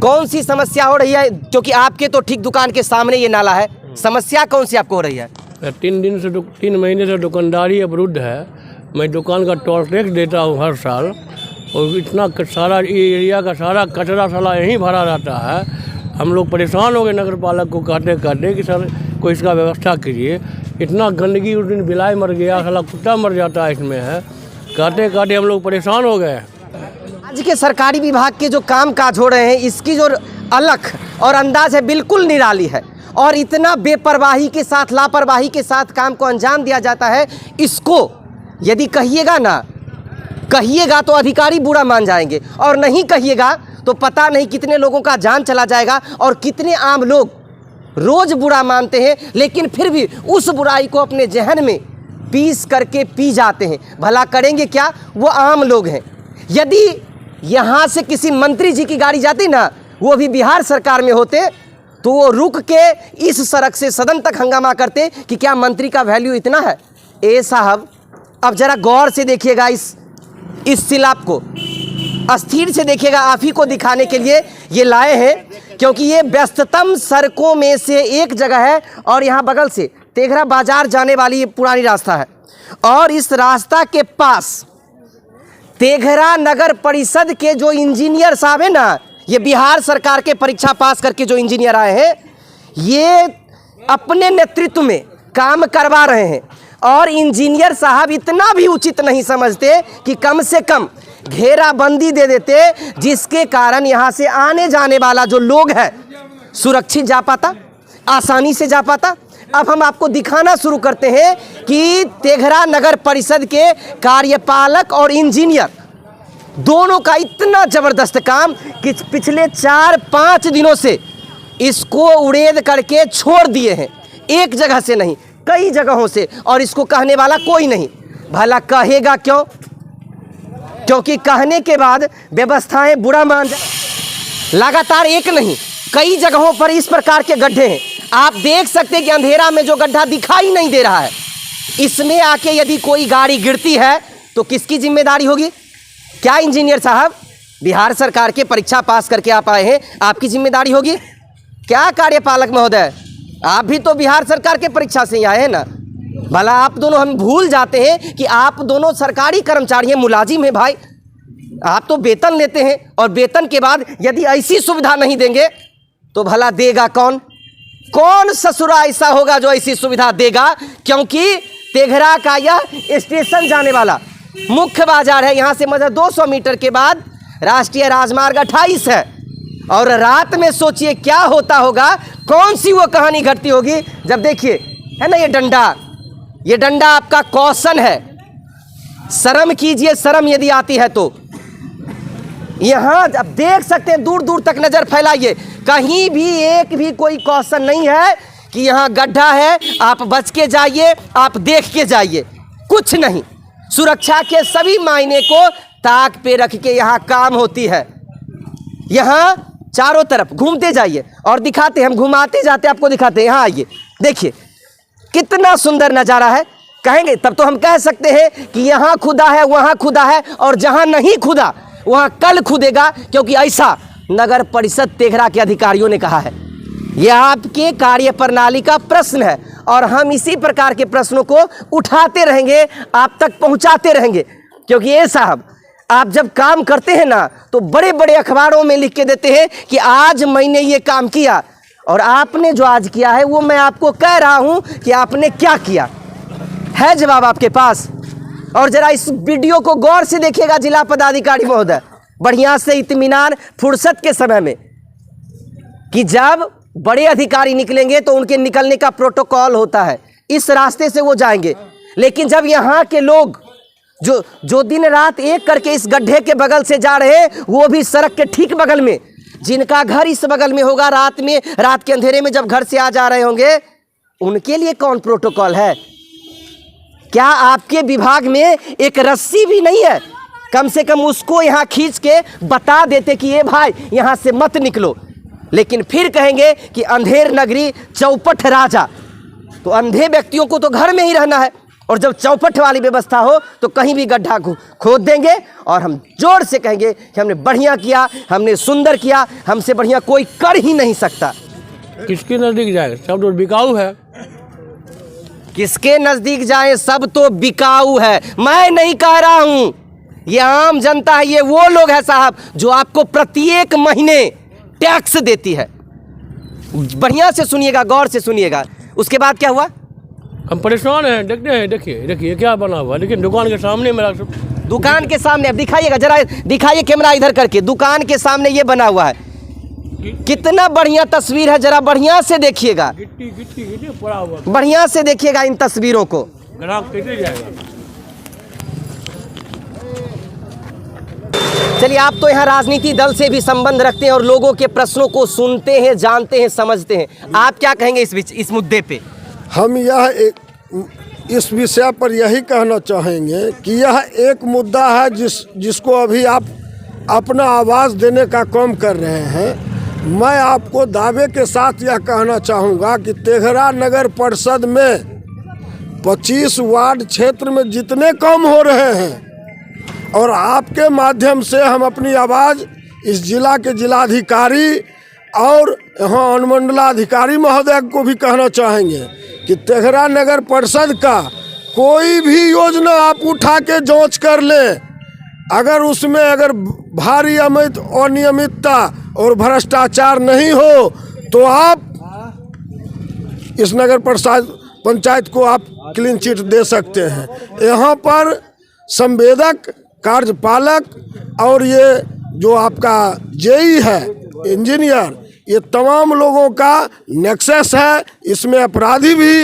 कौन सी समस्या हो रही है? क्योंकि आपके तो ठीक दुकान के सामने ये नाला है, समस्या कौन सी आपको हो रही है? 3 महीने से दुकानदारी अवरुद्ध है। मैं दुकान का टोल टैक्स देता हूँ हर साल, और इतना सारा एरिया का सारा कचरा साला यहीं भरा रहता है। हम लोग परेशान हो गए नगर पालक को कहते कहते कि सर कोई इसका व्यवस्था कीजिए। इतना गंदगी, उस दिन बिलाई मर गया, साला कुत्ता मर जाता है इसमें है, कहते कहते हम लोग परेशान हो गए। आज के सरकारी विभाग के जो काम काज हो रहे हैं, इसकी जो अलख और अंदाज है बिल्कुल निराली है, और इतना बेपरवाही के साथ, लापरवाही के साथ काम को अंजाम दिया जाता है। इसको यदि कहिएगा तो अधिकारी बुरा मान जाएंगे, और नहीं कहिएगा तो पता नहीं कितने लोगों का जान चला जाएगा, और कितने आम लोग रोज बुरा मानते हैं लेकिन फिर भी उस बुराई को अपने जहन में पीस करके पी जाते हैं। भला करेंगे क्या? वो आम लोग हैं। यदि यहाँ से किसी मंत्री जी की गाड़ी जाती ना, वो भी बिहार सरकार में होते, तो वो रुक के इस सड़क से सदन तक हंगामा करते कि क्या मंत्री का वैल्यू इतना है। ए साहब, अब जरा गौर से देखिएगा इस सिलाप को, अस्थिर से देखिएगा। आप ही को दिखाने के लिए ये लाए हैं, क्योंकि ये व्यस्ततम सड़कों में से एक जगह है, और यहाँ बगल से तेघरा बाजार जाने वाली ये पुरानी रास्ता है, और इस रास्ता के पास तेघरा नगर परिषद के जो इंजीनियर साहब हैं ना, ये बिहार सरकार के परीक्षा पास करके जो इंजीनियर आए हैं, ये अपने नेतृत्व में काम करवा रहे हैं। और इंजीनियर साहब इतना भी उचित नहीं समझते कि कम से कम घेराबंदी दे देते, जिसके कारण यहाँ से आने जाने वाला जो लोग है सुरक्षित जा पाता, आसानी से जा पाता। अब हम आपको दिखाना शुरू करते हैं कि तेघरा नगर परिषद के कार्यपालक और इंजीनियर दोनों का इतना ज़बरदस्त काम कि पिछले 4-5 दिनों से इसको उड़ेद करके छोड़ दिए हैं। एक जगह से नहीं, कई जगहों से, और इसको कहने वाला कोई नहीं। भला कहेगा क्यों? क्योंकि कहने के बाद व्यवस्थाएं बुरा मान जाए। लगातार एक नहीं, कई जगहों पर इस प्रकार के गड्ढे हैं। आप देख सकते हैं कि अंधेरा में जो गड्ढा दिखाई नहीं दे रहा है, इसमें आके यदि कोई गाड़ी गिरती है तो किसकी जिम्मेदारी होगी? क्या इंजीनियर साहब, बिहार सरकार के परीक्षा पास करके आप आए हैं, आपकी जिम्मेदारी होगी क्या? कार्यपालक महोदय, आप भी तो बिहार सरकार के परीक्षा से ही आए हैं ना। भला आप दोनों, हम भूल जाते हैं कि आप दोनों सरकारी कर्मचारी हैं, मुलाजिम हैं भाई। आप तो वेतन लेते हैं, और वेतन के बाद यदि ऐसी सुविधा नहीं देंगे तो भला देगा कौन? कौन ससुरा ऐसा होगा जो ऐसी सुविधा देगा? क्योंकि तेघरा का यह स्टेशन जाने वाला मुख्य बाजार है। यहाँ से मतलब 200 मीटर के बाद राष्ट्रीय राजमार्ग 28 है, और रात में सोचिए क्या होता होगा, कौन सी वो कहानी घटती होगी। जब देखिए है ना ये डंडा आपका कौशन है, शर्म कीजिए, शर्म यदि आती है तो। यहाँ अब देख सकते हैं, दूर दूर तक नजर फैलाइए, कहीं भी एक भी कोई कौशन नहीं है कि यहाँ गड्ढा है, आप बच के जाइए, आप देख के जाइए, कुछ नहीं। सुरक्षा के सभी मायने को ताक पे रख के यहाँ काम होती है। यहाँ चारों तरफ घूमते जाइए और दिखाते, हम घुमाते जाते आपको दिखाते हैं। यहाँ आइए, देखिए कितना सुंदर नज़ारा है। कहेंगे तब तो हम कह सकते हैं कि यहाँ खुदा है, वहाँ खुदा है, और जहाँ नहीं खुदा वहाँ कल खुदेगा, क्योंकि ऐसा नगर परिषद तेघरा के अधिकारियों ने कहा है। यह आपके कार्यप्रणाली का प्रश्न है, और हम इसी प्रकार के प्रश्नों को उठाते रहेंगे, आप तक पहुँचाते रहेंगे। क्योंकि ये साहब, आप जब काम करते हैं ना, तो बड़े बड़े अखबारों में लिख के देते हैं कि आज मैंने ये काम किया, और आपने जो आज किया है वो मैं आपको कह रहा हूं कि आपने क्या किया है। जवाब आपके पास। और जरा इस वीडियो को गौर से देखिएगा जिला पदाधिकारी महोदय, बढ़िया से इत्मीनान फुर्सत के समय में, कि जब बड़े अधिकारी निकलेंगे तो उनके निकलने का प्रोटोकॉल होता है, इस रास्ते से वो जाएंगे। लेकिन जब यहाँ के लोग जो दिन रात एक करके इस गड्ढे के बगल से जा रहे हैं, वो भी सड़क के ठीक बगल में, जिनका घर इस बगल में होगा, रात के अंधेरे में जब घर से आ जा रहे होंगे, उनके लिए कौन प्रोटोकॉल है? क्या आपके विभाग में एक रस्सी भी नहीं है? कम से कम उसको यहाँ खींच के बता देते कि ये भाई यहाँ से मत निकलो। लेकिन फिर कहेंगे कि अंधेर नगरी चौपट राजा, तो अंधे व्यक्तियों को तो घर में ही रहना है, और जब चौपट वाली व्यवस्था हो तो कहीं भी गड्ढा खोद देंगे और हम जोर से कहेंगे कि हमने बढ़िया किया, हमने सुंदर किया, हमसे बढ़िया कोई कर ही नहीं सकता। किसके नज़दीक जाए, सब तो बिकाऊ है। किसके नजदीक जाए, सब तो बिकाऊ है। मैं नहीं कह रहा हूं, ये आम जनता है, ये वो लोग हैं साहब जो आपको प्रत्येक महीने टैक्स देती है। बढ़िया से सुनिएगा, गौर से सुनिएगा। उसके बाद क्या हुआ? हम परेशान हैं, देखते हैं, देखिए क्या बना हुआ, लेकिन दुकान के सामने मेरा दुकान के सामने, अब दिखाइएगा जरा, दिखाइए कैमरा इधर करके, दुकान के सामने ये बना हुआ है। कितना बढ़िया तस्वीर है, जरा बढ़िया से देखिएगा, गिट्टी पड़ा हुआ, बढ़िया से देखिएगा इन तस्वीरों को। ग्राहक कैसे जाएगा? चलिए, आप तो यहाँ राजनीति दल से भी संबंध रखते हैं और लोगों के प्रश्नों को सुनते हैं, जानते हैं, समझते हैं। आप क्या कहेंगे इस मुद्दे पे? हम इस विषय पर यही कहना चाहेंगे कि यह एक मुद्दा है जिसको अभी आप अपना आवाज़ देने का काम कर रहे हैं। मैं आपको दावे के साथ यह कहना चाहूँगा कि तेघरा नगर परिषद में 25 वार्ड क्षेत्र में जितने काम हो रहे हैं और आपके माध्यम से हम अपनी आवाज़ इस जिला के जिलाधिकारी और यहाँ अनुमंडलाधिकारी महोदय को भी कहना चाहेंगे कि तेघरा नगर परिषद का कोई भी योजना आप उठा के जांच कर लें, अगर उसमें भारी अनियमितता और भ्रष्टाचार नहीं हो तो आप इस नगर पंचायत को आप क्लीन चिट दे सकते हैं। यहाँ पर संवेदक, कार्यपालक और ये जो आपका जेई है, इंजीनियर, ये तमाम लोगों का नेक्सस है। इसमें अपराधी भी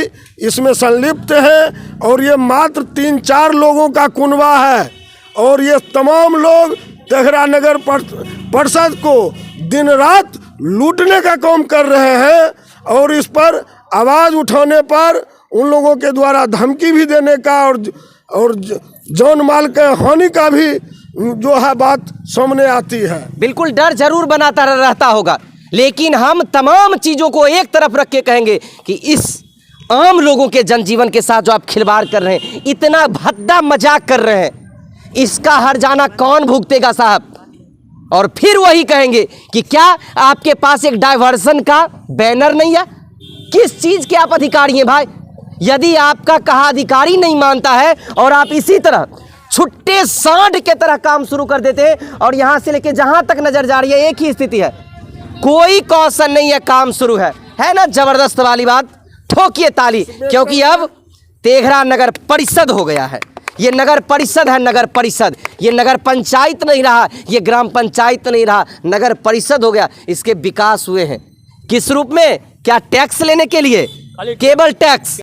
इसमें संलिप्त हैं और ये मात्र 3-4 लोगों का कुनबा है और ये तमाम लोग तेघरा नगर परिषद को दिन रात लूटने का काम कर रहे हैं और इस पर आवाज़ उठाने पर उन लोगों के द्वारा धमकी भी देने का और जान माल के हानि का भी जो है बात सामने आती है। बिल्कुल, डर जरूर बनाता रहता होगा, लेकिन हम तमाम चीज़ों को एक तरफ रख के कहेंगे कि इस आम लोगों के जनजीवन के साथ जो आप खिलवाड़ कर रहे हैं, इतना भद्दा मजाक कर रहे हैं, इसका हर्जाना कौन भुगतेगा साहब? और फिर वही कहेंगे कि क्या आपके पास एक डाइवर्सन का बैनर नहीं है? किस चीज़ के आप अधिकारी हैं भाई? यदि आपका कहा अधिकारी नहीं मानता है और आप इसी तरह छुट्टे सांड के तरह काम शुरू कर देते हैं और यहाँ से लेके जहाँ तक नजर जा रही है एक ही स्थिति है, कोई कौशल नहीं है, काम शुरू है ना? जबरदस्त वाली बात, ठोकिए ताली, क्योंकि अब तेघरा नगर परिषद हो गया है। ये नगर परिषद है, नगर परिषद, ये नगर पंचायत नहीं रहा, ये ग्राम पंचायत नहीं रहा, नगर परिषद हो गया। इसके विकास हुए हैं किस रूप में? क्या टैक्स लेने के लिए? केवल टैक्स।